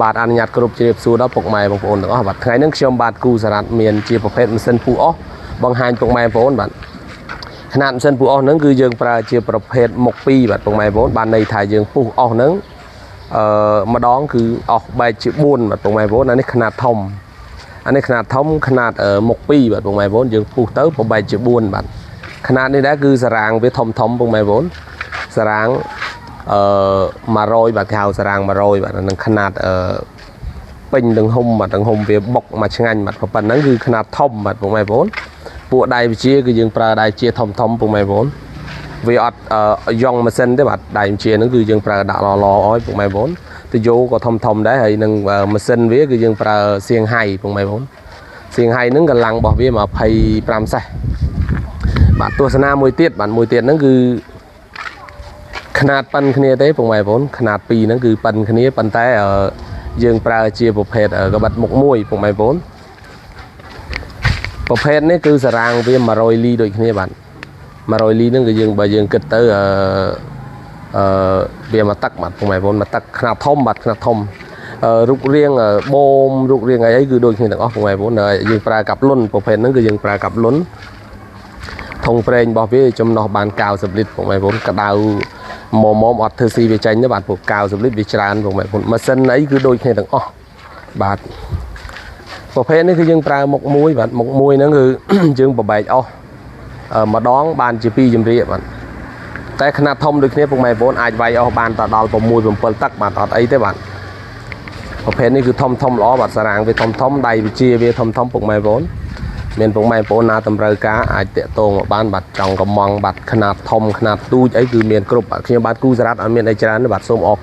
បាទអនុញ្ញាតគ្រប់ជ្រាបសួរដល់ពុកម៉ែបងប្អូនទាំងអស់បាទថ្ងៃនេះខ្ញុំបាទគូសារ៉ាត់មានជាប្រភេទម៉ាស៊ីនពូអស់បង្ហាញពុកម៉ែបងប្អូនបាទຂະຫນាតម៉ាស៊ីនពូអស់ហ្នឹងគឺយើងប្រើជាប្រភេទមុខ2បាទពុកម៉ែបងប្អូនបានន័យថាយើងពុះអស់ហ្នឹងម្ដងគឺអស់បែកជា4បាទពុកម៉ែបងប្អូនអានេះຂະຫນាតធំអានេះຂະຫນាតធំຂະຫນាតមុខ2បាទពុកម៉ែបងប្អូនយើងពុះទៅប្របែកជា4បាទຂະຫນាតនេះដែរគឺសារ៉ាងវាធំពុកម៉ែបងប្អូនសារ៉ាង100បាទគេហៅសារ៉ាង100បាទនឹងຂະຫນាតពេញទាំងហុំបាទទាំងហុំវាបុកមកឆ្ងាញ់បាទប៉ុណ្ណឹងគឺຂະຫນាតធំបាទពុកម៉ែបងប្អូនពួកដៃវិជាគឺយើងប្រើដៃជាធំពុកម៉ែបងប្អូនវាអត់យ៉ងម៉ាស៊ីនទេបាទដៃវិជាហ្នឹងគឺយើងប្រើដាក់ល្អៗឲ្យពុកម៉ែបងប្អូនទៅយោក៏ធំដែរហើយនឹងម៉ាស៊ីនវាគឺយើងប្រើសៀងហៃពុកម៉ែបងប្អូនសៀងហៃហ្នឹងកម្លាំងរបស់វា25សេះបាទទស្សនាមួយទៀតបាទមួយទៀតហ្នឹងគឺຂະຫນាតប៉ិនគ្នាទេពុកម៉ែបងប្អូនຂະຫນាត2ហ្នឹងគឺប៉ិនគ្នាប៉ុន្តែយើងប្រើជាប្រភេទក្បិតមុខ1ពុកម៉ែបងប្អូនប្រភេទនេះគឺសារ៉ាងវា100លីដូចគ្នាបាទ100លីហ្នឹងគឺយើងបើយើងគិតទៅវាមកទឹកបាទពុកម៉ែបងប្អូនមកទឹកຂະຫນាតធំបាទຂະຫນាតធំរូបរាងបូមរូបរាងអីគឺដូចគ្នាទាំងអស់ពុកម៉ែបងប្អូនយើងប្រើកាប់លុនប្រភេទហ្នឹងគឺយើងប្រើកាប់លុនធុងប្រេងរបស់វាចំណោះបាន90លីត្រពុកម៉ែបងប្អូនកដៅមុំអត់ធ្វើស៊ីវាចាញ់ទេបាទពួក90លីត្រវាច្រើនពុកម៉ែបងប្អូនម៉ាស៊ីនអីគឺដូចគ្នាទាំងអស់បាទប្រភេទនេះគឺយើងប្រើមុខ1បាទមុខ1ហ្នឹងគឺយើងបបែកអស់ម្ដងបានជា2ជំរាបបាទតែຂະຫນាតធំដូចគ្នាពុកម៉ែបងប្អូនអាចវាយអស់បានតដល់6 7ទឹកបាទអត់អីទេបាទប្រភេទនេះគឺធំល្អបាទសារ៉ាងវាធំដៃវិជាវាធំពុកម៉ែបងប្អូនមានពុកម៉ែបងប្អូនណាតម្រូវការអាចតាក់ទងមកបានបាទចង់កំងបាទຂະຫນាតធំຂະຫນាតទូចអីគឺមានគ្រប់បាទខ្ញុំបាទគូសារ៉ាត់អត់មានអីច្រើនទេបាទសូមអរគុណ